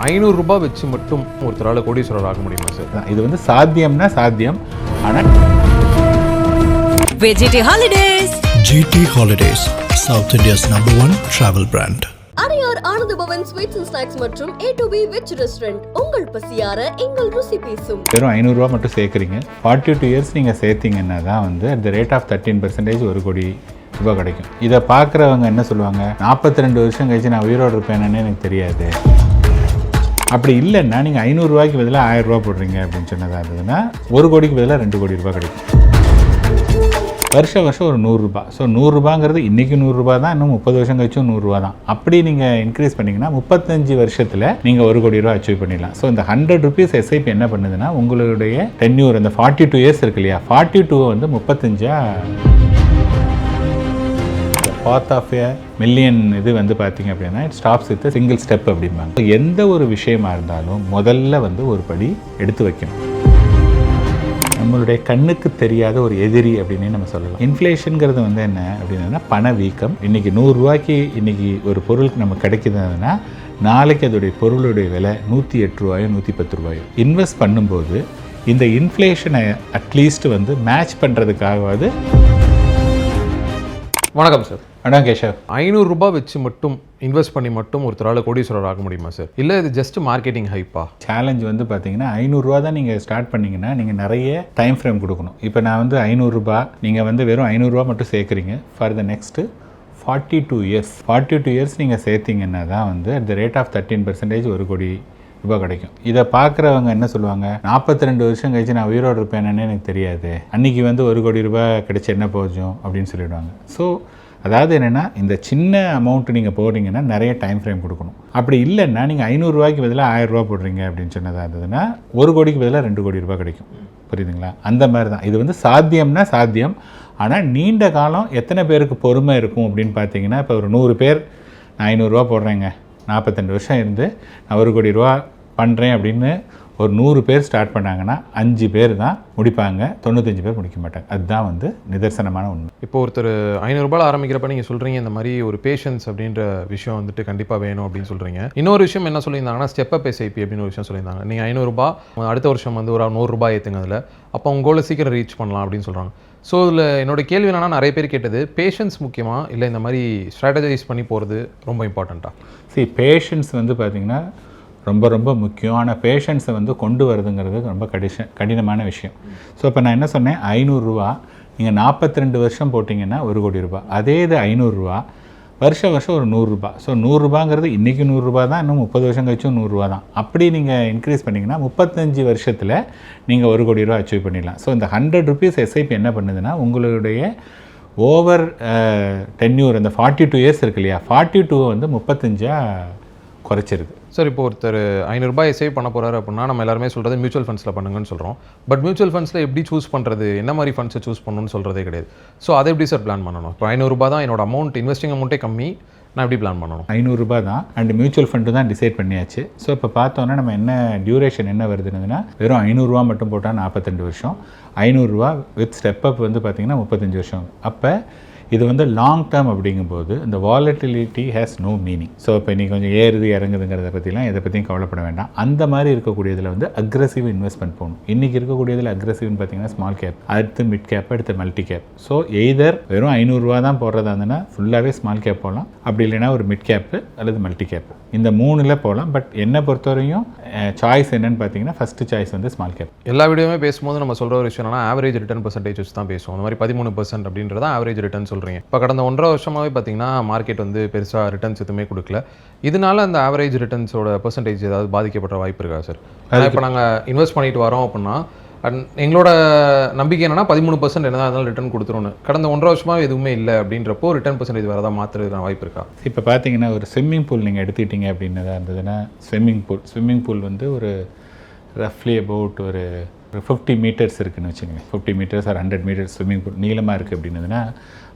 ₹500 வச்சு மட்டும் ஒருத்தரால் கோடீஸ்வரர் ஆக முடியுமா சார்? இது வந்து சாத்தியம்னா சாத்தியம். ஆனால் GT Holidays. GT Holidays, South India's #1 travel brand. Adyar Ananda Pawan sweets and snacks மற்றும் A to B veg restaurant. உங்கள் பசியார எங்கள் ருசி பேசும். வெறும் ₹500 மட்டும் சேர்க்குறீங்க. 42 இயர்ஸ் நீங்கள் சேர்த்தீங்கன்னா தான் வந்து at the rate of 13% ₹1 கோடி கிடைக்கும். இதை பார்க்குறவங்க என்ன சொல்லுவாங்க, 42 வருஷம் கழிச்சு நான் உயிரோடு இருப்பேன்னு எனக்கு தெரியாது. அப்படி இல்லைன்னா நீங்கள் ₹500 பதிலாக ₹1000 போடுறீங்க அப்படின்னு சொன்னதாக இருந்ததுன்னா ₹1 கோடிக்கு பதிலாக ₹2 கோடி கிடைக்கும். வருஷம் ஒரு ₹100. ஸோ ₹100ங்கிறது இன்றைக்கி ₹100 தான், இன்னும் 30 வருஷம் கழிச்சும் ₹100 தான். அப்படி நீங்கள் இன்க்ரீஸ் பண்ணிங்கன்னா 35 வருஷத்தில் நீங்கள் ₹1 கோடி அச்சீவ் பண்ணிடலாம். ஸோ இந்த ₹100 SIP என்ன பண்ணுதுன்னா உங்களுடைய டென்யூர், அந்த 42 இயர்ஸ் இருக்கு இல்லையா, 42 வந்து 35 பாத் ஆஃப் எ மில்லியன் இது வந்து பார்த்தீங்க அப்படின்னா it stops with single step அப்படிம்பாங்க. எந்த ஒரு விஷயமா இருந்தாலும் முதல்ல வந்து ஒரு படி எடுத்து வைக்கணும். நம்மளுடைய கண்ணுக்கு தெரியாத ஒரு எதிரி அப்படின்னு நம்ம சொல்லலாம். இன்ஃப்ளேஷனுங்கிறது வந்து என்ன அப்படின்னா பண வீக்கம். இன்றைக்கி ₹100 இன்றைக்கி ஒரு பொருளுக்கு நம்ம கிடைக்குதுன்னா நாளைக்கு அதோடைய பொருளுடைய விலை ₹108 ₹110. இன்வெஸ்ட் பண்ணும்போது இந்த இன்ஃப்ளேஷனை அட்லீஸ்ட் வந்து மேட்ச் பண்ணுறதுக்காகவாது. வணக்கம் சார். அதான் கேஷவ், ₹500 வச்சு மட்டும் இன்வெஸ்ட் பண்ணி மட்டும் ஒருத்தரால் கோடீஸ்வரர் ஆக முடியுமா சார்? இல்லை இது ஜஸ்ட் மார்க்கெட்டிங் ஹைப்பா? சேலஞ்ச் வந்து பார்த்தீங்கன்னா ₹500 தான் நீங்கள் ஸ்டார்ட் பண்ணிங்கன்னா நீங்கள் நிறைய டைம் ஃப்ரேம் கொடுக்கணும். இப்போ நான் வந்து ₹500 நீங்கள் வந்து வெறும் ₹500 மட்டும் சேர்க்குறீங்க for the next 42 years. 42 years நீங்கள் சேர்த்திங்கன்னா தான் வந்து at the rate of 13% ₹1 கோடி கிடைக்கும். இதை பார்க்குறவங்க என்ன சொல்லுவாங்க, 42 வருஷம் கழிச்சு நான் உயிரோடு இருப்பேன்னு எனக்கு தெரியாது, அன்றைக்கி வந்து ₹1 கோடி கிடைச்சி என்ன போச்சும் அப்படின்னு சொல்லிவிடுவாங்க. ஸோ அதாவது என்னென்னா இந்த சின்ன அமௌண்ட்டு நீங்கள் போடுறீங்கன்னா நிறைய டைம் ஃப்ரேம் கொடுக்கணும். அப்படி இல்லைன்னா நீங்கள் ₹500 பதிலாக ₹1000 போடுறீங்க அப்படின்னு சொன்னதாக இருந்ததுன்னா ₹1 கோடிக்கு பதிலாக ₹2 கோடி கிடைக்கும். புரியுதுங்களா? அந்த மாதிரி தான் இது வந்து சாத்தியம்னா சாத்தியம். ஆனால் நீண்ட காலம் எத்தனை பேருக்கு பொறுமை இருக்கும் அப்படின்னு பார்த்தீங்கன்னா, இப்போ ஒரு 100 பேர் நான் ₹500 போடுறேங்க, 42 வருஷம் இருந்து நான் ₹1 கோடி பண்ணுறேன் அப்படின்னு ஒரு 100 பேர் ஸ்டார்ட் பண்ணாங்கன்னா 5 பேர் தான் முடிப்பாங்க, 95 பேர் முடிக்க மாட்டாங்க. அதுதான் வந்து நிதர்சனமான உண்மை. இப்போ ஒருத்தர் ₹500 ஆரம்பிக்கிறப்ப நீங்கள் சொல்கிறீங்க இந்த மாதிரி ஒரு பேஷன்ஸ் அப்படின்ற விஷயம் வந்துட்டு கண்டிப்பாக வேணும் அப்படின்னு சொல்கிறீங்க. இன்னொரு விஷயம் என்ன சொல்லியிருந்தாங்கன்னா ஸ்டெப் அப் SIP அப்படின்னு ஒரு விஷயம் சொல்லியிருந்தாங்க. நீங்கள் ₹500 அடுத்த வருஷம் வந்து ஒரு ₹100 ஏற்றுங்க, அதில் அப்போ உங்கள் கோலை சீக்கிரம் ரீச் பண்ணலாம் அப்படின்னு சொல்கிறாங்க. ஸோ இதில் என்னோட கேள்வி என்னன்னா, நிறைய பேர் கேட்டது பேஷன்ஸ் முக்கியமா இல்லை இந்த மாதிரி ஸ்ட்ராட்டஜைஸ் பண்ணி போகிறது ரொம்ப இம்பார்ட்டண்ட்டா? சரி, பேஷன்ஸ் வந்து பார்த்திங்கன்னா ரொம்ப முக்கியம். ஆனால் பேஷன்ஸை வந்து கொண்டு வருதுங்கிறது ரொம்ப கடினமான விஷயம். ஸோ இப்போ நான் என்ன சொன்னேன், ₹500 நீங்கள் 42 வருஷம் போட்டிங்கன்னா ₹1 கோடி. அதே இது ₹500 வருஷம் ஒரு ₹100. ஸோ ₹100ங்கிறது இன்றைக்கி ₹100 தான், இன்னும் 30 வருஷம் கழிச்சும் ₹100 தான். அப்படி நீங்கள் இன்க்ரீஸ் பண்ணிங்கன்னா 35 வருஷத்தில் நீங்கள் ₹1 கோடி அச்சீவ் பண்ணிடலாம். ஸோ இந்த ₹100 SIP என்ன பண்ணுதுன்னா உங்களுடைய ஓவர் டென்யூர், அந்த 42 இயர்ஸ் இருக்கு இல்லையா, 42 வந்து 35 குறைச்சிருது. சார் இப்போ ஒருத்தர் ₹500 சேவ் பண்ண போகிறாரு அப்படின்னா நம்ம எல்லாருமே சொல்கிறது மியூச்சுவல் ஃபண்ட்ஸில் பண்ணுங்கன்னு சொல்கிறோம். பட் மியூச்சுவல் ஃபண்ட்ஸில் எப்படி சூஸ் பண்ணுறது, என்ன மாதிரி ஃபண்ட்ஸை சூஸ் பண்ணணும்னு சொல்கிறதே கிடையாது. ஸோ அதை எப்படி சார் பிளான் பண்ணணும்? இப்போ ₹500 தான் என்னோட அமௌண்ட், இன்வெஸ்டிங் அமௌண்ட்டே கம்மி, நான் எப்படி பிளான் பண்ணணும்? ₹500 தான் அண்ட் மியூச்சுவல் ஃபண்டு தான் டிசைட் பண்ணியாச்சு. ஸோ இப்போ பார்த்தோன்னா நம்ம என்ன டியூரேஷன் என்ன வருதுன்னா, வெறும் ₹500 மட்டும் போட்டால் 42 வருஷம், ₹500 வித் ஸ்டெப் அப் வந்து பார்த்திங்கன்னா 35 வருஷம். அப்போ இது வந்து லாங் டேர்ம் அப்படிங்கும்போது இந்த volatility has no meaning. So இப்போ இன்றைக்கி கொஞ்சம் ஏறுது இறங்குதுங்கிறத பற்றிலாம் எதை பற்றியும் கவலைப்பட வேண்டாம். அந்த மாதிரி இருக்கக்கூடியதில் வந்து அக்ரெசிவ் இன்வெஸ்ட்மெண்ட் போகணும். இன்றைக்கி இருக்கக்கூடியதில் அக்ரெசிவ்னு பார்த்தீங்கன்னா ஸ்மால் கேப், அடுத்து மிட் கேப், அடுத்து மல்டி கேப். ஸோ எய்தர் வெறும் ₹500 தான் போடுறதா இருந்ததுன்னா ஃபுல்லாகவே ஸ்மால் கேப் போகலாம், அப்படி இல்லைன்னா ஒரு மிட் கேப்பு அல்லது மல்டி கேப், இந்த 3ல் போகலாம். பட் என்னை பொறுத்தவரையும் சாய்ஸ் என்னென்னு பார்த்தீங்கன்னா ஃபஸ்ட்டு சாய்ஸ் வந்து ஸ்மால் கேப். எல்லா வீடியோவுமே பேசும்போது நம்ம சொல்கிற ஒரு விஷயம் என்னன்னா ஆவரேஜ் ரிட்டர்ன் % வச்சு தான் பேசுவோம். அந்த மாதிரி 13% அப்படின்றத ஆவரேஜ் ரிட்டர்ன் சொல்கிறீங்க. இப்போ கடந்த 1.5 வருஷமாகவே பார்த்தீங்கன்னா மார்க்கெட் வந்து பெருசாக ரிட்டர்ன்ஸ் எதுவுமே கொடுக்கல. இதனால அந்த ஆவரேஜ் ரிட்டர்ன்ஸோட % ஏதாவது பாதிக்கப்பட்ட வாய்ப்பு இருக்கா சார்? இப்போ நாங்கள் இன்வெஸ்ட் பண்ணிட்டு வரோம் அப்படின்னா எங்களோட நம்பிக்கை என்னன்னா 13% என்ன தான் இருந்தாலும் ரிட்டர்ன் கொடுத்துருன்னு. கடந்த 1.5 வருஷமாக எதுவுமே இல்லை அப்படின்றப்போ ரிட்டர்ன் % வேறு ஏதாவது மாற்றுறதுக்கான வாய்ப்பு இருக்கா? இப்போ பார்த்தீங்கன்னா ஒரு ஸ்விம்மிங் பூல் நீங்கள் எடுத்துக்கிட்டீங்க அப்படின்னதா இருந்ததுன்னா ஸ்விம்மிங் பூல் வந்து ஒரு ரஃப்லி அபவுட் ஒரு 50 மீட்டர்ஸ் இருக்குதுன்னு வச்சுக்கோங்க. 50 meters or 100 meters swimming pool நீளமாக இருக்குது அப்படின்னதுன்னா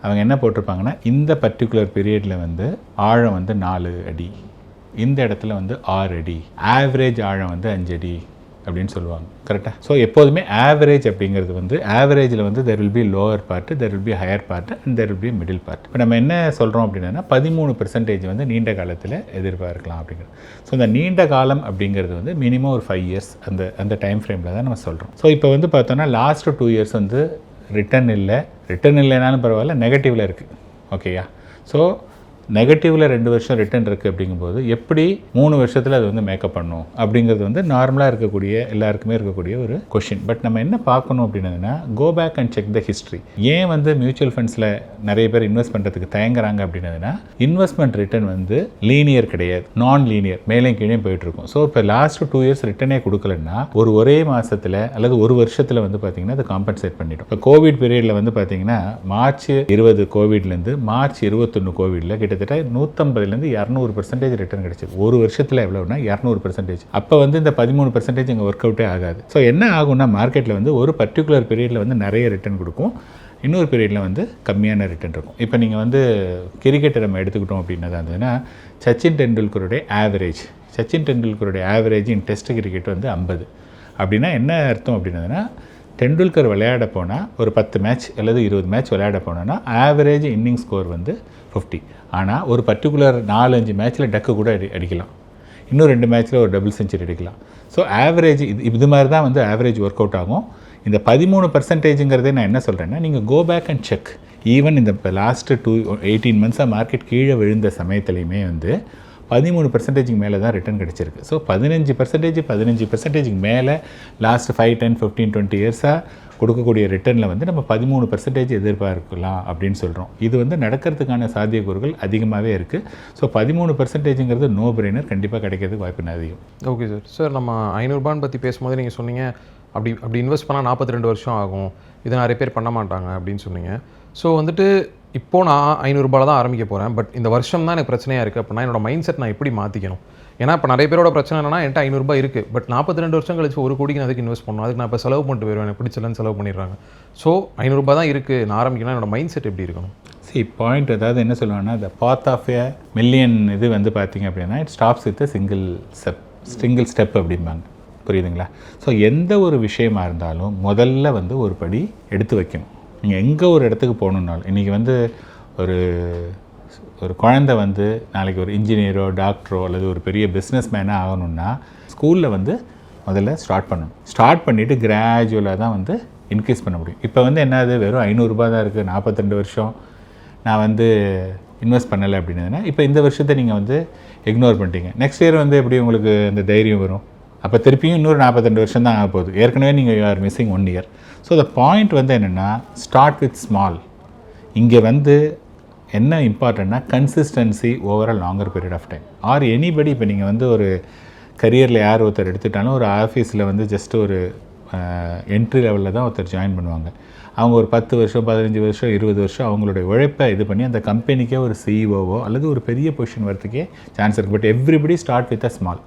அவங்க என்ன போட்டிருப்பாங்கன்னா இந்த பர்டிகுலர் பீரியடில் வந்து ஆழம் வந்து 4 அடி, இந்த இடத்துல வந்து 6 அடி, ஆவரேஜ் ஆழம் வந்து 5 அடி அப்படின்னு சொல்லுவாங்க. கரெக்டாக? ஸோ எப்போதுமே ஆவரேஜ் அப்படிங்கிறது வந்து ஆவரேஜில் வந்து there will be lower part, there will be higher part and there will be middle part. இப்போ நம்ம என்ன சொல்கிறோம் அப்படின்னா 13% வந்து நீண்ட காலத்தில் எதிர்பார்க்கலாம் அப்படிங்கிறது. ஸோ இந்த நீண்ட காலம் அப்படிங்கிறது வந்து மினிமம் ஒரு 5 இயர்ஸ் அந்த டைம் ஃப்ரேமில் தான் நம்ம சொல்கிறோம். ஸோ இப்போ வந்து பார்த்தோன்னா லாஸ்ட் 2 இயர்ஸ் வந்து ரிட்டர்ன் இல்லைனாலும் பரவாயில்ல, நெகட்டிவில் இருக்குது. ஓகேயா? ஸோ நெகட்டிவில் 2 வருஷம் ரிட்டர்ன் இருக்குது அப்படிங்கும்போது எப்படி 3 வருஷத்தில் அது வந்து மேக்கப் பண்ணும் அப்படிங்கிறது வந்து நார்மலாக இருக்கக்கூடிய எல்லாருக்குமே இருக்கக்கூடிய ஒரு கொஷின். பட் நம்ம என்ன பார்க்கணும் அப்படின்னதுன்னா, go back and check the history. ஏன் வந்து மியூச்சுவல் ஃபண்ட்ஸில் நிறைய பேர் இன்வெஸ்ட் பண்ணுறதுக்கு தயங்குறாங்க அப்படின்னதுன்னா, இன்வெஸ்ட்மெண்ட் ரிட்டர்ன் வந்து லீனியர் கிடையாது, நான் லீனியர், மேலே கீழே போயிட்டுருக்கும். ஸோ இப்போ லாஸ்ட் 2 இயர்ஸ் ரிட்டர்னே கொடுக்கலன்னா ஒரே மாதத்தில் அல்லது ஒரு வருஷத்தில் வந்து பார்த்திங்கன்னா அது காம்பன்சேட் பண்ணிடும். இப்போ கோவிட் பீரியடில் வந்து பார்த்திங்கன்னா March 20 கோவிட்லேருந்து March 21 கோவிடில் கிட்டத்தட்ட 150லேருந்து 200% ரிட்டர்ன் கிடைச்சிது. ஒரு வருஷத்தில் எவ்வளோனா 200%. அப்போ வந்து இந்த 13% இங்கே ஒர்க் அவுட்டே ஆகாது. ஸோ என்ன ஆகும்னா, மார்க்கெட்டில் வந்து ஒரு பர்டிகுலர் பீரியடில் வந்து நிறைய ரிட்டர்ன் கொடுக்கும், இன்னொரு பீரியடில் வந்து கம்மியான ரிட்டர்ன் இருக்கும். இப்போ நீங்கள் வந்து கிரிக்கெட்டை நம்ம எடுத்துக்கிட்டோம் அப்படின்னா சச்சின் டெண்டுல்கருடைய ஆவரேஜ் இன் டெஸ்ட் கிரிக்கெட் வந்து 50. அப்படின்னா என்ன அர்த்தம் அப்படின்னதுன்னா, டெண்டுல்கர் விளையாட போனால் ஒரு 10 மேட்ச் அல்லது 20 மேட்ச் விளையாட போனோன்னா ஆவரேஜ் இன்னிங் ஸ்கோர் வந்து 50. ஆனால் ஒரு பர்டிகுலர் 4-5 மேட்ச்சில் டக்கு கூட அடிக்கலாம், இன்னும் 2 மேட்ச்சில் ஒரு டபுள் செஞ்சுரி அடிக்கலாம். ஸோ ஆவரேஜ் இது மாதிரி தான் வந்து ஆவரேஜ் ஒர்க் அவுட் ஆகும். இந்த 13%ங்கிறதே நான் என்ன சொல்கிறேன்னா, நீங்கள் go back and check. Even இந்த லாஸ்ட்டு 18 மந்த்ஸாக மார்க்கெட் கீழே விழுந்த சமயத்துலையுமே வந்து 13% மேலே தான் ரிட்டர்ன் கிடச்சிருக்கு. ஸோ 15% மேலே லாஸ்ட் 5, 10, 15, 20 இயர்ஸாக கொடுக்கக்கூடிய ரிட்டர்னில் வந்து நம்ம 13% எதிர்பார்க்கலாம் அப்படின்னு சொல்கிறோம். இது வந்து நடக்கிறதுக்கான சாத்தியக்கூறுகள் அதிகமாகவே இருக்குது. ஸோ 13%ங்கிறது நோ பிரெய்னர், கண்டிப்பாக கிடைக்கிறதுக்கு வாய்ப்பு அதிகம். Okay sir. சார் நம்ம 500 ரூபான்னு பற்றி பேசும்போது நீங்கள் சொன்னீங்க அப்படி இன்வெஸ்ட் பண்ணால் 42 வருஷம் ஆகும், இதை நிறைய பேர் பண்ண மாட்டாங்க அப்படின்னு சொன்னீங்க. ஸோ வந்துட்டு இப்போது நான் 500 ரூபாயில் தான் ஆரம்பிக்க போகிறேன், பட் இந்த வருஷம் தான் எனக்கு பிரச்சனையாக இருக்குது அப்படின்னா என்னோட மைண்ட் செட் நான் எப்படி மாற்றிக்கணும்? ஏன்னா இப்போ நிறைய பேரோட பிரச்சனை என்னன்னா, என்கிட்ட 500 ரூபாய் இருக்குது, பட் 42 வருஷம் கழிச்சு 1 கோடிக்கு நான் அதுக்கு இன்வெஸ்ட் பண்ணணும், அதுக்கு நான் இப்போ செலவு பண்ணிட்டு போயிடுவேன், எனக்கு பிடிச்சலன்னு செலவு பண்ணிடுறாங்க. ஸோ 500 ரூபாய் தான் இருக்குது, நான் ஆரம்பிக்கணும், என்னோட மைண்ட் செட் எப்படி இருக்கணும்? பாயிண்ட் அதாவது என்ன சொல்லுவாங்கன்னா, த பாத் ஆஃப் எ மில்லியன் இது வந்து பார்த்திங்க அப்படின்னா it stops with single step அப்படிம்பாங்க. புரியுதுங்களா? ஸோ எந்த ஒரு விஷயமா இருந்தாலும் முதல்ல வந்து ஒரு படி எடுத்து வைக்கணும். நீங்கள் எங்கே ஒரு இடத்துக்கு போகணுன்னாலும், இன்றைக்கி வந்து ஒரு குழந்தை வந்து நாளைக்கு ஒரு இன்ஜினியரோ டாக்டரோ அல்லது ஒரு பெரிய பிஸ்னஸ் மேனாக ஆகணும்னா ஸ்கூலில் வந்து முதல்ல ஸ்டார்ட் பண்ணிவிட்டு கிராஜுவலாக தான் வந்து இன்க்ரீஸ் பண்ண முடியும். இப்போ வந்து என்னது, வெறும் 500 ரூபாய் தான் இருக்குது, 42 வருஷம் நான் வந்து இன்வெஸ்ட் பண்ணலை அப்படின்னதுன்னா, இப்போ இந்த வருஷத்தை நீங்கள் வந்து இக்னோர் பண்ணிட்டீங்க. நெக்ஸ்ட் இயர் வந்து எப்படி உங்களுக்கு அந்த தைரியம் வரும்? அப்போ திருப்பியும் இன்னொரு 42 வருஷம் தான் ஆக போகுது. ஏற்கனவே நீங்கள் you are missing 1 year. So the point வந்து என்னென்னா, ஸ்டார்ட் வித் ஸ்மால். இங்கே வந்து என்ன இம்பார்ட்டண்ட்னா consistency over a longer period of time. Or anybody, இப்போ நீங்கள் வந்து ஒரு கரியரில் யார் ஒருத்தர் எடுத்துட்டாலும் ஒரு ஆஃபீஸில் வந்து ஜஸ்ட் ஒரு என்ட்ரி லெவலில் தான் ஒருத்தர் ஜாயின் பண்ணுவாங்க. அவங்க ஒரு 10 வருஷம் 15 வருஷம் 20 வருஷம் அவங்களுடைய உழைப்பை இது பண்ணி அந்த கம்பெனிக்கே ஒரு சிஇஓவோ அல்லது ஒரு பெரிய பொசிஷன் வரத்துக்கே சான்ஸ் இருக்குது. But everybody start with a small.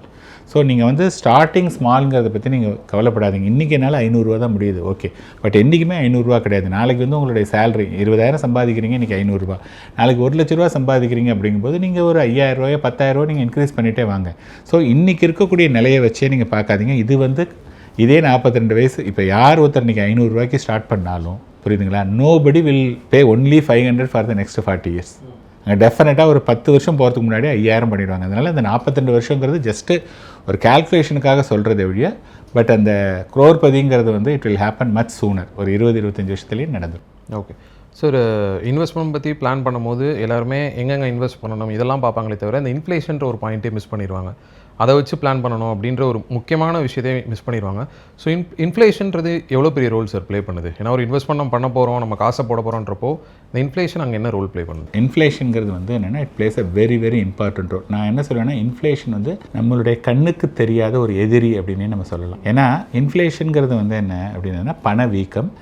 So நீங்கள் வந்து ஸ்டார்டிங் ஸ்மால்ங்கிறத பற்றி நீங்கள் கவலைப்படாதீங்க. இன்றைக்கி என்னால் 500 ரூபா தான் முடியுது, ஓகே. பட் என்றைக்குமே 500 ரூபா கிடையாது. நாளைக்கு வந்து உங்களுடைய சேலரி 20,000 சம்பாதிக்கிறீங்க, இன்றைக்கி 500 ரூபா. நாளைக்கு 1 லட்ச ரூபா சம்பாதிக்கிறீங்க அப்படிங்கும்போது நீங்கள் ஒரு 5,000 ரூபாயோ 10,000 ரூபா நீங்கள் இன்க்ரீஸ் பண்ணிகிட்டே வாங்க. ஸோ இன்றைக்கி இருக்கக்கூடிய நிலையை வச்சே நீங்கள் பார்க்காதீங்க. இது வந்து இதே 42 வயசு இப்போ யார் ஒருத்தர் இன்றைக்கி 500 ரூபாய்க்கு ஸ்டார்ட் பண்ணாலும், புரியுதுங்களா, nobody will pay only 500 for the next 40 years. அங்கே டெஃபினட்டாக ஒரு 10 வருஷம் போகிறதுக்கு முன்னாடி 5,000 பண்ணிடுவாங்க. அதனால் இந்த 42 வருஷங்கிறது ஜஸ்ட்டு ஒரு கால்குலேஷனுக்காக சொல்கிறது ஒழிய, பட் அந்த குரோர்பதிங்கிறது வந்து it will happen much sooner. ஒரு 20-25 வருஷத்துலேயே நடந்துடும். Okay sir. இன்வெஸ்ட்மெண்ட் பற்றி பிளான் பண்ணும்போது எல்லாருமே எங்கெங்கே இன்வெஸ்ட் பண்ணணும் இதெல்லாம் பார்ப்பாங்களே தவிர இந்த இன்ஃப்ளேஷன்ற ஒரு பாயிண்ட்டே மிஸ் பண்ணிடுவாங்க. அதை வச்சு பிளான் பண்ணணும் அப்படின்ற ஒரு முக்கியமான விஷயத்தை மிஸ் பண்ணிடுவாங்க. ஸோ இன்ஃப்ளேஷன்றது எவ்வளோ பெரிய ரோல் சார் ப்ளே பண்ணுது? ஏன்னா ஒரு இன்வெஸ்ட்மெண்ட் பண்ண போகிறோம், நம்ம காசை போட போகிறோன்றப்போ இந்த இன்ஃப்ளேஷன் அங்கே என்ன ரோல் ப்ளே பண்ணுது? இன்ஃப்ளேஷனுங்கிறது வந்து என்னென்னா it plays a very very important role. நான் என்ன சொல்லுவேன்னா, இன்ஃப்ளேஷன் வந்து நம்மளுடைய கண்ணுக்கு தெரியாத ஒரு எதிரி அப்படின்னே நம்ம சொல்லலாம். ஏன்னா இன்ஃப்ளேஷனுங்கிறது வந்து என்ன அப்படின்னா பணவீக்கம்.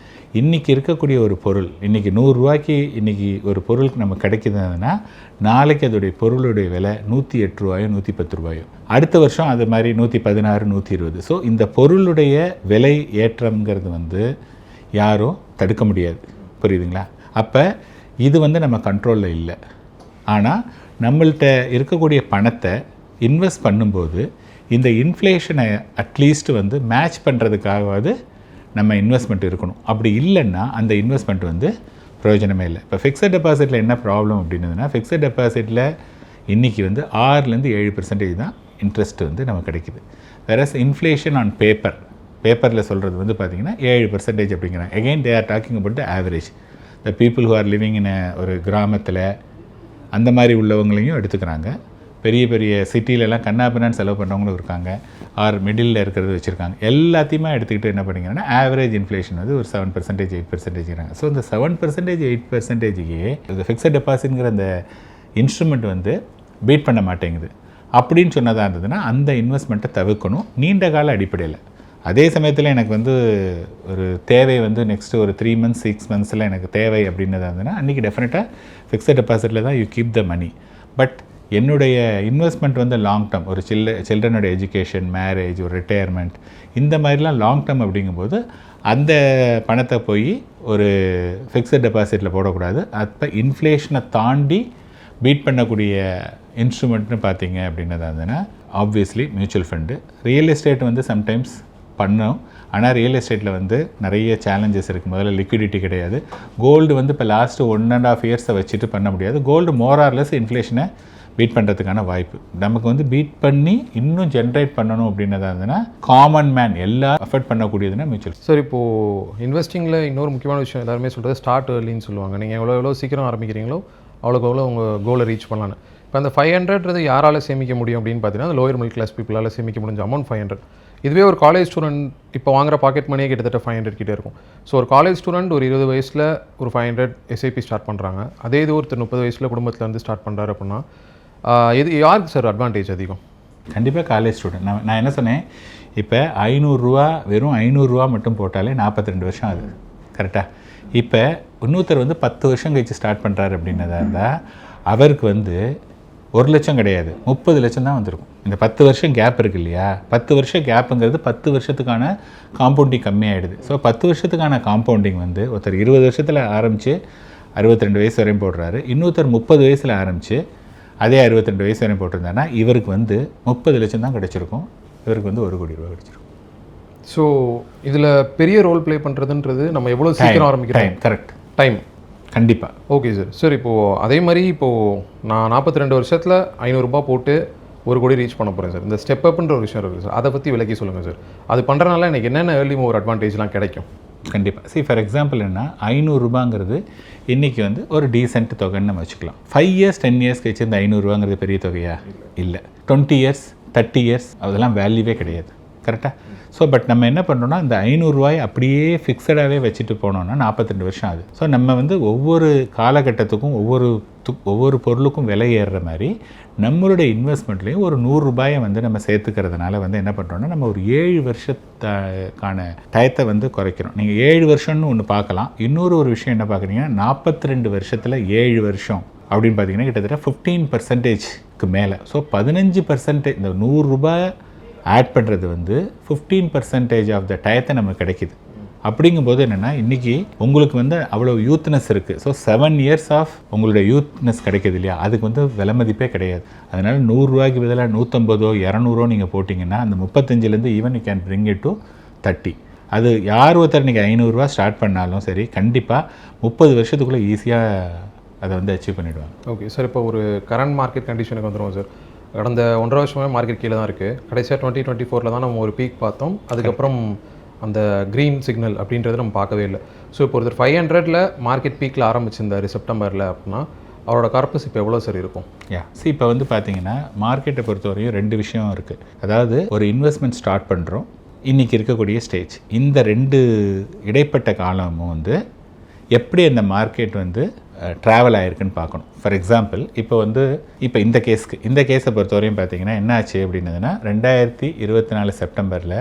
இன்றைக்கி இருக்கக்கூடிய ஒரு பொருள் இன்றைக்கி 100 ரூபாய்க்கு இன்றைக்கி ஒரு பொருளுக்கு நம்ம கிடைக்குதுன்னா நாளைக்கு அதோடைய பொருளுடைய விலை 108 ரூபாயோ 110 ரூபாயோ, அடுத்த வருஷம் அது மாதிரி 116 120. ஸோ இந்த பொருளுடைய விலை ஏற்றம்ங்கிறது வந்து யாரும் தடுக்க முடியாது. புரியுதுங்களா? அப்போ இது வந்து நம்ம கண்ட்ரோலில் இல்லை. ஆனால் நம்மள்கிட்ட இருக்கக்கூடிய பணத்தை இன்வெஸ்ட் பண்ணும்போது இந்த இன்ஃப்ளேஷனை அட்லீஸ்ட் வந்து மேட்ச் பண்ணுறதுக்காகவாது நம்ம இன்வெஸ்ட்மெண்ட் இருக்கணும். அப்படி இல்லைன்னா அந்த இன்வெஸ்ட்மெண்ட் வந்து பிரயோஜனமே இல்லை. இப்போ ஃபிக்ஸட் டெபாசிட்டில் என்ன ப்ராப்ளம் அப்படின்னதுன்னா, ஃபிக்ஸட் டெபாசிட்டில் இன்றைக்கி வந்து 6-7% தான் இன்ட்ரெஸ்ட் வந்து நமக்கு கிடைக்குது. வேறஸ் இன்ஃப்ளேஷன் ஆன் பேப்பரில் சொல்கிறது வந்து பார்த்திங்கன்னா 7% அப்படிங்கிறாங்க. Again they are talking about the average. The people who are living in ஒரு கிராமத்தில் அந்த மாதிரி உள்ளவங்களையும் எடுத்துக்கிறாங்க. பெரிய பெரிய சிட்டிலெலாம் கண்ணாபின்னான்னு செலவு பண்ணுறவங்களும் இருக்காங்க, ஆர் மிடில் இருக்கிறது வச்சுருக்காங்க. எல்லாத்தையுமே எடுத்துக்கிட்டு என்ன பண்ணிங்கன்னா ஆவரேஜ் இன்ஃப்ளேஷன் வந்து ஒரு 7%, 8%. ஸோ இந்த 7%, 8%யே இந்த ஃபிக்ஸட் டெபாசிட்ங்கிற அந்த இன்ஸ்ட்ருமெண்ட் வந்து பீட் பண்ண மாட்டேங்குது. அப்படின்னு சொன்னதாக இருந்ததுன்னா அந்த இன்வெஸ்ட்மெண்ட்டை தவிர்க்கணும் நீண்ட கால அடிப்படையில். அதே சமயத்தில் எனக்கு வந்து ஒரு தேவை வந்து நெக்ஸ்ட்டு ஒரு 3 months 6 months எனக்கு தேவை அப்படின்னதாக இருந்ததுன்னா அன்றைக்கி டெஃபினட்டாக ஃபிக்ஸட் டெபாசிட்டில் தான் you keep the money. But என்னுடைய இன்வெஸ்ட்மெண்ட் வந்து லாங் டேர்ம், ஒரு சில்ட்ரனோட எஜுகேஷன், மேரேஜ், ஒரு ரிட்டையர்மெண்ட், இந்த மாதிரிலாம் லாங் டேர்ம் அப்படிங்கும்போது அந்த பணத்தை போய் ஒரு ஃபிக்ஸட் டெபாசிட்டில் போடக்கூடாது. அப்போ இன்ஃப்ளேஷனை தாண்டி பீட் பண்ணக்கூடிய இன்ஸ்ட்ருமெண்ட்னு பார்த்தீங்க அப்படின்னதாக இருந்ததுன்னா obviously mutual fund. Real estate வந்து சம்டைம்ஸ் பண்ணோம், ஆனால் ரியல் எஸ்டேட்டில் வந்து நிறைய சேலஞ்சஸ் இருக்குது. முதல்ல லிக்விடிட்டி கிடையாது. கோல்டு வந்து இப்போ லாஸ்ட்டு 1.5 years வச்சுட்டு பண்ண முடியாது. கோல்டு மோரார்லெஸ் இன்ஃப்ளேஷனை பீட் பண்ணுறதுக்கான வாய்ப்பு நமக்கு வந்து பீட் பண்ணி இன்னும் ஜென்ரேட் பண்ணணும் அப்படின்னதாக இருந்ததுன்னா காமன் மேன் எல்லாம் அஃபோர்ட் பண்ணக்கூடியதுன்னா மியூச்சுவல். சார், இப்போது இன்வெஸ்டிங்கில் இன்னொரு முக்கியமான விஷயம் எல்லாருமே சொல்கிறது ஸ்டார்ட் ஏர்லின்னு சொல்லுவாங்க. நீங்கள் எவ்வளோ சீக்கிரம் ஆரம்பிக்கிறீங்களோ அவ்வளோக்கு எவ்வளோ உங்கள் கோலை ரீச் பண்ணலான்னு. இப்போ அந்த 500 யாரால் சேமிக்க முடியும் அப்படின்னு பார்த்தீங்கன்னா அந்த லோயர் மிடில் கிளாஸ் பீப்புளால் சேமிக்க முடிஞ்ச அமௌண்ட் 500. இதுவே ஒரு காலேஜ் ஸ்டூடெண்ட் இப்போ வாங்குற பாக்கெட் மணியே கிட்டத்தட்ட 500 கிட்டே இருக்கும். ஸோ ஒரு காலேஜ் ஸ்டூடெண்ட் ஒரு 20 வயசில் ஒரு 500 எஸ்ஐபி ஸ்டார்ட் பண்ணுறாங்க. அதே இது ஒருத்தர் 30 வயசில் குடும்பத்தில் வந்து ஸ்டார்ட் பண்ணுறாரு அப்படின்னா இது யாருக்கு சார் அட்வான்டேஜ் அதிகம்? கண்டிப்பாக காலேஜ் ஸ்டூடெண்ட். நான் என்ன சொன்னேன், இப்போ 500 ரூபா வெறும் 500 ரூபா மட்டும் போட்டாலே 42 வருஷம் ஆகுது. கரெக்டாக? இப்போ இன்னொருத்தர் வந்து 10 வருஷம் கழிச்சு ஸ்டார்ட் பண்ணுறாரு அப்படின்னதா இருந்தால் அவருக்கு வந்து 1 லட்சம் கிடையாது, 30 லட்சம் தான் வந்திருக்கும். இந்த 10 வருஷம் கேப் இருக்குது இல்லையா? 10 வருஷம் கேப்புங்கிறது 10 வருஷத்துக்கான காம்பவுண்டிங் கம்மியாகிடுது. ஸோ 10 வருஷத்துக்கான காம்பவுண்டிங் வந்து ஒருத்தர் 20 வருஷத்தில் ஆரம்பித்து 62 வயசு வரையும் போடுறாரு, இன்னொருத்தர் 30 வயசில் ஆரம்பித்து அதே 62 வயசு வரையும் போட்டிருந்தாங்கன்னா இவருக்கு வந்து 30 லட்சம் தான் கிடச்சிருக்கும், இவருக்கு வந்து 1 கோடி ரூபா கிடச்சிருக்கும். ஸோ இதில் பெரிய ரோல் ப்ளே பண்ணுறதுன்றது நம்ம எவ்வளோ சீக்கிரம் ஆரம்பிக்கிறோம். டைம், கரெக்ட், டைம் கண்டிப்பாக. Okay sir. சார், இப்போது அதே மாதிரி இப்போது நான் 42 வருஷத்தில் 500 ரூபாய் போட்டு 1 கோடி ரீச் பண்ண போகிறேன் சார். இந்த ஸ்டெப் அப்ன்ற ஒரு விஷயம் இருக்குது சார், அதை பற்றி விளக்கி சொல்லுங்கள் சார். அது பண்ணுறதுனால எனக்கு என்னென்ன ஏர்லி மூவர் அட்வான்டேஜ்லாம் கிடைக்கும்? கண்டிப்பாக. ஃபார் எக்ஸாம்பிள் என்ன, 500 ரூபாங்கிறது இன்றைக்கி வந்து ஒரு டீசென்ட் தொகைன்னு நம்ம வச்சுக்கலாம். 5 years 10 years கழிச்சு இந்த 500 ரூபாங்கிறது பெரிய தொகையா? இல்லை. 20 years 30 years அதெல்லாம் வேல்யூவே கிடையாது. கரெக்டாக? ஸோ பட் நம்ம என்ன பண்ணுறோன்னா இந்த 500 ரூபாயை அப்படியே ஃபிக்ஸடாகவே வச்சுட்டு போனோம்னா 42 வருஷம் ஆகுது. ஸோ நம்ம வந்து ஒவ்வொரு காலகட்டத்துக்கும் ஒவ்வொரு பொருளுக்கும் விலை ஏறுற மாதிரி நம்மளுடைய இன்வெஸ்ட்மெண்ட்லேயும் ஒரு 100 ரூபாயை வந்து நம்ம சேர்த்துக்கிறதுனால வந்து என்ன பண்ணுறோன்னா நம்ம ஒரு 7 வருஷத்துக்கான டயத்தை வந்து குறைக்கிறோம். நீங்கள் 7 வருஷம்னு ஒன்று பார்க்கலாம். இன்னொரு விஷயம் என்ன பார்க்குறீங்கன்னா 42 வருஷத்தில் 7 வருஷம் அப்படின்னு பார்த்தீங்கன்னா கிட்டத்தட்ட 15%க்கு மேலே. ஸோ 15% இந்த 100 ரூபாய் ஆட் பண்ணுறது வந்து 15% ஆஃப் த டயத்தை நமக்கு கிடைக்கிது. அப்படிங்கும்போது என்னென்னா இன்றைக்கி உங்களுக்கு வந்து அவ்வளோ யூத்னஸ் இருக்குது. ஸோ 7 years ஆஃப் உங்களுடைய யூத்னஸ் கிடைக்கிது இல்லையா, அதுக்கு வந்து விலை மதிப்பே கிடையாது. அதனால் 100 ரூபாய்க்கு பதிலாக 150 200 நீங்கள் போட்டிங்கன்னா அந்த 35லேருந்து even you can bring it to 30. அது யார் ஒருத்தர் இன்றைக்கி 500 ரூபா ஸ்டார்ட் பண்ணாலும் சரி கண்டிப்பாக 30 வருஷத்துக்குள்ளே ஈஸியாக அதை வந்து அச்சீவ் பண்ணிவிடுவாங்க. Okay sir. இப்போ ஒரு கரண்ட் மார்க்கெட் கண்டிஷனுக்கு வந்துடுவோம் சார். கடந்த 1.5 வருஷமே மார்க்கெட் கீழே தான் இருக்குது. கடைசியாக 2024 தான் நம்ம ஒரு பீக் பார்த்தோம். அதுக்கப்புறம் அந்த க்ரீன் சிக்னல் அப்படின்றது நம்ம பார்க்கவே இல்லை. ஸோ இப்போ ஒருத்தர் 500ல் மார்க்கெட் பீக்கில் ஆரம்பிச்சிருந்தார் செப்டம்பரில் அப்படின்னா அவரோட கார்பஸ் இப்போ எவ்வளோ சார் இருக்கும்? இப்போ வந்து பார்த்தீங்கன்னா மார்க்கெட்டை பொறுத்தவரையும் 2 விஷயம் இருக்குது. அதாவது ஒரு இன்வெஸ்ட்மெண்ட் ஸ்டார்ட் பண்ணுறோம், இன்றைக்கி இருக்கக்கூடிய ஸ்டேஜ், இந்த 2 இடைப்பட்ட காலமும் வந்து எப்படி அந்த மார்க்கெட் வந்து ட்ராவல் ஆகிருக்குன்னு பார்க்கணும். ஃபார் எக்ஸாம்பிள் இப்போ இந்த கேஸை பொறுத்தவரையும் பார்த்தீங்கன்னா என்ன ஆச்சு அப்படின்னதுன்னா 2024 செப்டம்பரில்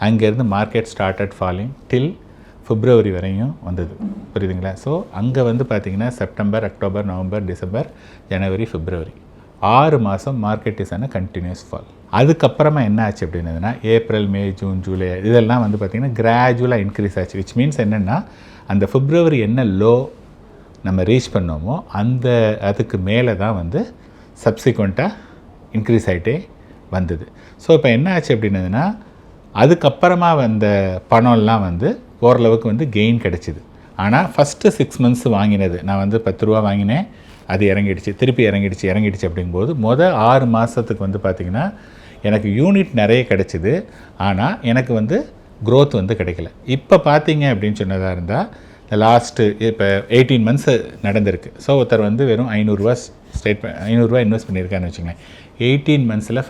அங்கேருந்து மார்க்கெட் ஸ்டார்டட் ஃபாலிங் டில் பிப்ரவரி வரையும் வந்தது. புரியுதுங்களா? ஸோ அங்கே வந்து பார்த்திங்கன்னா செப்டம்பர், அக்டோபர், நவம்பர், டிசம்பர், ஜனவரி, பிப்ரவரி 6 மாதம் மார்க்கெட் இஸ் ஆன கண்டினியூஸ் ஃபால். அதுக்கப்புறமா என்ன ஆச்சு அப்படின்னதுன்னா ஏப்ரல், மே, ஜூன், ஜூலை இதெல்லாம் வந்து பார்த்திங்கன்னா கிராஜுவலாக இன்க்ரீஸ் ஆச்சு. விச் மீன்ஸ் என்னென்னா அந்த பிப்ரவரி என்ன லோ நம்ம ரீச் பண்ணோமோ அதுக்கு மேலே தான் வந்து சப்சிக்வெண்ட்டாக இன்க்ரீஸ் ஆகிட்டே வந்தது. ஸோ இப்போ என்ன ஆச்சு அப்படின்னதுன்னா, அதுக்கப்புறமா வந்த பணம்லாம் வந்து ஓரளவுக்கு வந்து கெயின் கிடச்சிது. ஆனால் ஃபஸ்ட்டு 6 months வாங்கினது, நான் வந்து 10 ரூபா வாங்கினேன், அது இறங்கிடுச்சு, திருப்பி இறங்கிடுச்சு அப்படிங்கும்போது 6 மாதத்துக்கு வந்து பார்த்திங்கன்னா எனக்கு யூனிட் நிறைய கிடச்சிது. ஆனால் எனக்கு வந்து க்ரோத் வந்து கிடைக்கல. இப்போ பார்த்தீங்க அப்படின்னு சொன்னதாக இருந்தால் லாஸ்ட்டு இப்போ 18 months நடந்திருக்கு. ஸோ ஒருத்தர் வந்து வெறும் 500 ரூபா இன்வெஸ்ட் பண்ணியிருக்காருன்னு வச்சுங்களேன். 18 monthsல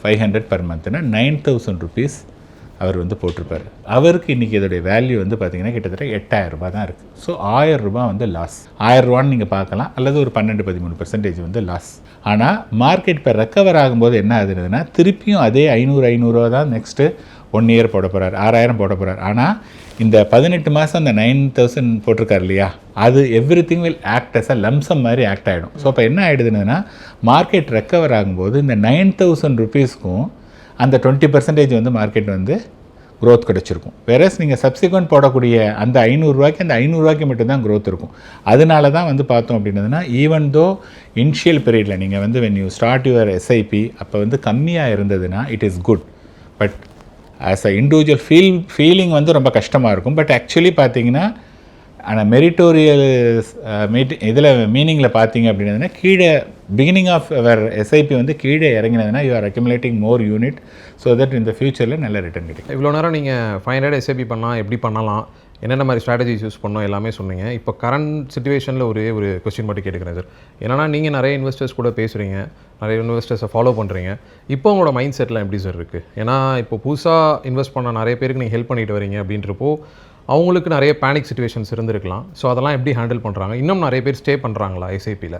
500 per monthனா 9,000 rupees அவர் வந்து போட்டிருப்பார். அவருக்கு இன்றைக்கி இதோடைய வேல்யூ வந்து பார்த்திங்கன்னா கிட்டத்தட்ட 8,000 ரூபா தான் இருக்குது. ஸோ 1000 ரூபா வந்து லாஸ். 1000 ரூபான்னு நீங்கள் பார்க்கலாம், அல்லது ஒரு 12-13% வந்து லாஸ். ஆனால் மார்க்கெட் இப்போ ரெக்கவர் ஆகும்போது என்ன ஆகுதுன்னா, திருப்பியும் அதே 500 ரூபா தான் நெக்ஸ்ட்டு 1 year போட போகிறார், 6,000 போட போகிறார். ஆனால் இந்த 18 மாதம் அந்த 9,000 போட்டிருக்காரு இல்லையா, அது everything will act as a lump sum மாதிரி ஆக்ட் ஆகிடும். ஸோ அப்போ என்ன ஆகிடுதுன்னா, மார்க்கெட் ரெக்கவர் ஆகும்போது இந்த 9,000 rupeesக்கும் அந்த 20% வந்து மார்க்கெட் வந்து க்ரோத் கிடச்சிருக்கும். வேறஸ் நீங்கள் சப்சிக்வெண்ட் போடக்கூடிய அந்த 500 ரூபாய்க்கு அந்த 500 ரூபாய்க்கு மட்டும்தான் க்ரோத் இருக்கும். அதனால தான் வந்து பார்த்தோம் அப்படின்னதுன்னா, ஈவன் தோ இனிஷியல் பீரியடில் நீங்கள் வந்து when you start your SIP அப்போ வந்து கம்மியாக இருந்ததுன்னா it is good. But as a individual feeling வந்து ரொம்ப கஷ்டமாக இருக்கும். பட் ஆக்சுவலி பார்த்தீங்கன்னா ஆனால் மெரிட்டோரியல் இதில் மீனிங்கில் பார்த்தீங்க அப்படின்னதுன்னா, கீழே பிகினிங் ஆஃப் அவர் எஸ்ஐபி வந்து கீழே இறங்கினதுன்னா you are accumulating more unit so that இந்த ஃபியூச்சரில் நல்ல ரிட்டர்ன் கிடைக்கும். இவ்வளோ நேரம் நீங்கள் 500 எஸ்ஐபி பண்ணலாம், எப்படி பண்ணலாம், என்னென்ன மாதிரி ஸ்ட்ராட்டஜிஸ் யூஸ் பண்ணோம் எல்லாமே சொன்னீங்க. இப்போ கரண்ட் சுச்சுவேஷனில் ஒரு கொஸ்டின் மட்டும் கேட்டுக்கிறேன் சார். ஏன்னா நீங்கள் நிறைய இன்வெஸ்டர்ஸ் கூட பேசுகிறீங்க, நிறைய இன்வெஸ்டர்ஸை ஃபாலோ பண்ணுறீங்க. இப்போ உங்களோட மைண்ட் செட்லாம் எப்படி சார் இருக்குது? ஏன்னா இப்போ புதுசாக இன்வெஸ்ட் பண்ண நிறைய பேருக்கு நீங்கள் ஹெல்ப் பண்ணிட்டு வரீங்க அப்படின்றப்போ அவங்களுக்கு நிறைய பேனிக் சுச்சுவேஷன்ஸ் இருந்திருக்கலாம். ஸோ அதெல்லாம் எப்படி ஹேண்டில் பண்ணுறாங்க? இன்னும் நிறைய பேர் ஸ்டே பண்ணுறாங்களா எஸ்ஐபியில்?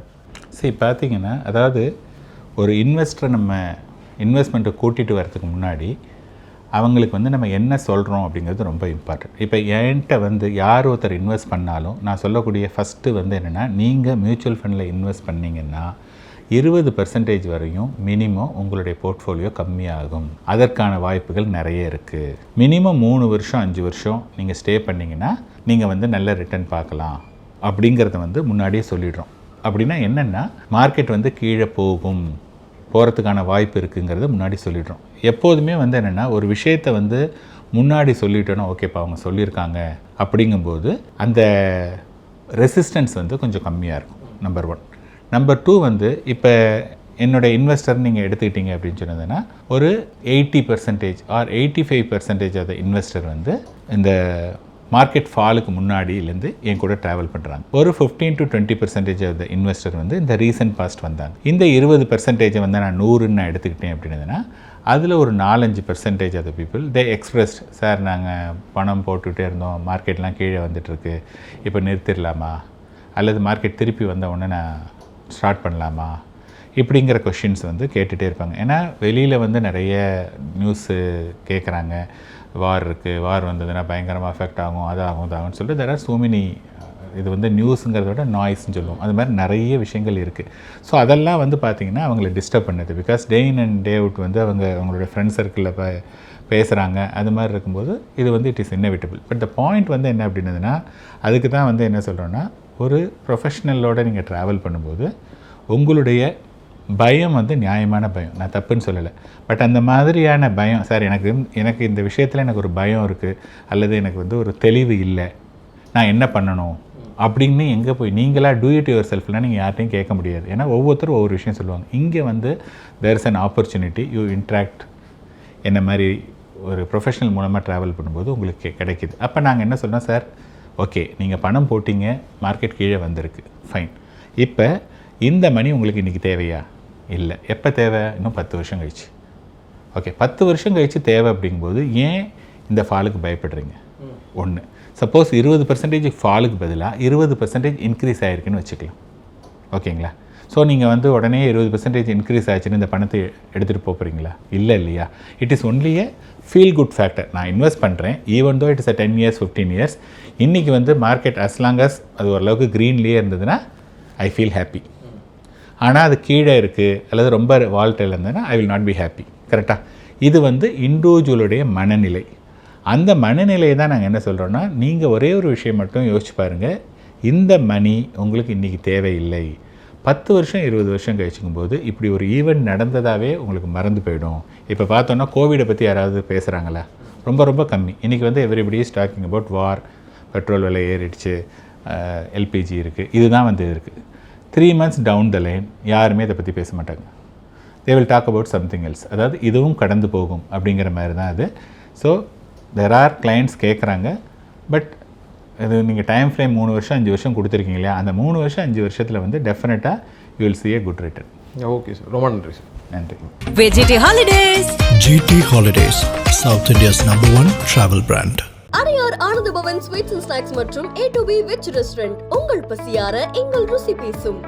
சரி, பார்த்தீங்கன்னா அதாவது ஒரு இன்வெஸ்டரை நம்ம இன்வெஸ்ட்மெண்ட்டை கூட்டிகிட்டு வரதுக்கு முன்னாடி அவங்களுக்கு வந்து நம்ம என்ன சொல்கிறோம் அப்படிங்கிறது ரொம்ப இம்பார்ட்டன்ட். இப்போ என்கிட்ட வந்து யார் ஒருத்தர் இன்வெஸ்ட் பண்ணாலும் நான் சொல்லக்கூடிய ஃபஸ்ட்டு வந்து என்னென்னா, நீங்கள் மியூச்சுவல் ஃபண்டில் இன்வெஸ்ட் பண்ணிங்கன்னா 20% வரையும் மினிமம் உங்களுடைய போர்ட்ஃபோலியோ கம்மியாகும். அதற்கான வாய்ப்புகள் நிறைய இருக்குது. மினிமம் 3 வருஷம் 5 வருஷம் நீங்கள் ஸ்டே பண்ணிங்கன்னா நீங்கள் வந்து நல்ல ரிட்டர்ன் பார்க்கலாம் அப்படிங்கிறத வந்து முன்னாடியே சொல்லிடுறோம். அப்படின்னா என்னென்னா, மார்க்கெட் வந்து கீழே போகிறதுக்கான வாய்ப்பு இருக்குங்கிறத முன்னாடி சொல்லிடுறோம். எப்போதுமே வந்து என்னென்னா, ஒரு விஷயத்தை வந்து முன்னாடி சொல்லிட்டோன்னா ஓகேப்பா அவங்க சொல்லியிருக்காங்க அப்படிங்கும்போது அந்த ரெசிஸ்டன்ஸ் வந்து கொஞ்சம் கம்மியாக இருக்கும். நம்பர் 1. நம்பர் 2 வந்து இப்போ என்னோடய இன்வெஸ்டர் நீங்கள் எடுத்துக்கிட்டீங்க அப்படின்னு சொன்னதுன்னா, ஒரு 80% ஆர் 85% ஆஃப் த இன்வெஸ்டர் வந்து இந்த மார்க்கெட் ஃபாலுக்கு முன்னாடியிலேருந்து என் கூட ட்ராவல் பண்ணுறாங்க. ஒரு 15 to 20% ஆஃப் த இன்வெஸ்டர் வந்து இந்த ரீசன்ட் பாஸ்ட் வந்தாங்க. இந்த 20% வந்து நான் 100ன்னு நான் எடுத்துக்கிட்டேன் அப்படின்னதுன்னா, அதில் ஒரு 4-5% of the people they expressed, sir நாங்கள் பணம் போட்டுகிட்டே இருந்தோம், மார்க்கெட்லாம் கீழே வந்துட்டுருக்கு, இப்போ நிறுத்திடலாமா, அல்லது மார்க்கெட் திருப்பி வந்த உடனே நான் ஸ்டார்ட் பண்ணலாமா, இப்படிங்கிற கொஷின்ஸ் வந்து கேட்டுகிட்டே இருப்பாங்க. ஏன்னா வெளியில் வந்து நிறைய நியூஸு கேட்குறாங்க, வார் இருக்குது, வார் வந்ததுன்னா பயங்கரமாக அஃபெக்ட் ஆகும், அதாகும்னு சொல்லிட்டு தெர் ஆர் ஸோ மெனி, இது வந்து நியூஸுங்கிறத விட நாய்ஸ்ன்னு சொல்லுவோம். அது மாதிரி நிறைய விஷயங்கள் இருக்குது. ஸோ அதெல்லாம் வந்து பார்த்திங்கன்னா அவங்கள டிஸ்டர்ப் பண்ணுது. Because day in and day out வந்து அவங்களோட ஃப்ரெண்ட் சர்க்கிளில் பேசுகிறாங்க. அது மாதிரி இருக்கும்போது இது வந்து it is inevitable. But the point வந்து என்ன அப்படின்னதுன்னா, அதுக்கு தான் வந்து என்ன சொல்கிறோன்னா, ஒரு ப்ரொஃபஷ்னலோடு நீங்கள் ட்ராவல் பண்ணும்போது உங்களுடைய பயம் வந்து நியாயமான பயம், நான் தப்புன்னு சொல்லலை. பட் அந்த மாதிரியான பயம், சார் எனக்கு இந்த விஷயத்தில் எனக்கு ஒரு பயம் இருக்குது, அல்லது எனக்கு வந்து ஒரு தெளிவு இல்லை, நான் என்ன பண்ணணும் அப்படின்னு எங்கே போய் நீங்களாக டூ இட் யுவர் செல்ஃப்லாம் நீங்கள் யார்ட்டையும் கேட்க முடியாது. ஏன்னா ஒவ்வொருத்தரும் ஒவ்வொரு விஷயம் சொல்லுவாங்க. இங்கே வந்து there is an opportunity, you interact என்ன மாதிரி ஒரு ப்ரொஃபஷனல் மூலமாக ட்ராவல் பண்ணும்போது உங்களுக்கு கிடைக்கிது. அப்போ நாங்கள் என்ன சொல்கிறோம், சார் ஓகே நீங்கள் பணம் போட்டிங்க, மார்க்கெட் கீழே வந்திருக்கு, ஃபைன், இப்போ இந்த மணி உங்களுக்கு இன்றைக்கி தேவையா? இல்லை. எப்போ தேவை? இன்னும் 10 வருஷம் கழிச்சு. ஓகே, 10 வருஷம் கழித்து தேவை அப்படிங்கும்போது ஏன் இந்த ஃபாலுக்கு பயப்படுறீங்க? ஒன்று, சப்போஸ் 20% ஃபாலுக்கு பதிலாக 20% இன்க்ரீஸ் ஆகிருக்குன்னு வச்சுக்கலாம். ஓகேங்களா? ஸோ நீங்கள் வந்து உடனே 20% இன்க்ரீஸ் ஆச்சுன்னு இந்த பணத்தை எடுத்துகிட்டு போகிறீங்களா? இல்லை இல்லையா? It is only A feel good factor. நான் இன்வெஸ்ட் பண்ணுறேன், even though it is 10 years 15 years, இன்றைக்கி வந்து மார்க்கெட் அஸ் லாங் அஸ் அது ஓரளவுக்கு க்ரீன்லேயே இருந்ததுன்னா ஐ ஃபீல் ஹாப்பி. ஆனால் அது கீழே இருக்குது அல்லது ரொம்ப வால்டைல் இருந்ததுன்னா I will not be happy. கரெக்டாக? இது வந்து இண்டிவிஜுவலுடைய மனநிலை. அந்த மனநிலையை தான் நாங்கள் என்ன சொல்கிறோன்னா, நீங்கள் ஒரே ஒரு விஷயம் மட்டும் யோசிச்சு பாருங்கள், இந்த மணி உங்களுக்கு இன்றைக்கி தேவையில்லை, 10 வருஷம் 20 வருஷம் கழிச்சுக்கும் போது இப்படி ஒரு ஈவெண்ட் நடந்ததாகவே உங்களுக்கு மறந்து போயிடும். இப்போ பார்த்தோன்னா கோவிடை பற்றி யாராவது பேசுகிறாங்களா? ரொம்ப ரொம்ப கம்மி. இன்றைக்கி வந்து everybody is talking about war, petrol விலை ஏறிடுச்சு, எல்பிஜி இருக்குது, இதுதான் வந்து இருக்குது. 3 months டவுன் த லைன் யாருமே இதை பற்றி பேச மாட்டாங்க. They will talk about something else. அதாவது இதுவும் கடந்து போகும் அப்படிங்கிற மாதிரி தான் அது. ஸோ தெர் ஆர் கிளைண்ட்ஸ் கேட்குறாங்க. பட் இது நீங்கள் டைம் ஃப்ரேம் 3 வருஷம் 5 வருஷம் கொடுத்துருக்கீங்க இல்லையா, அந்த 3 வருஷம் 5 வருஷத்தில் வந்து டெஃபினட்டாக you will see a good return. Okay sir, ரொம்ப நன்றி சார். நன்றி. VGT Holidays. GT Holidays, South India's #1 travel brand. Adyar Ananda Pawan sweets and snacks மற்றும் A to B veg restaurant உங்கள் பசியார எங்கள் ருசி பேசும்.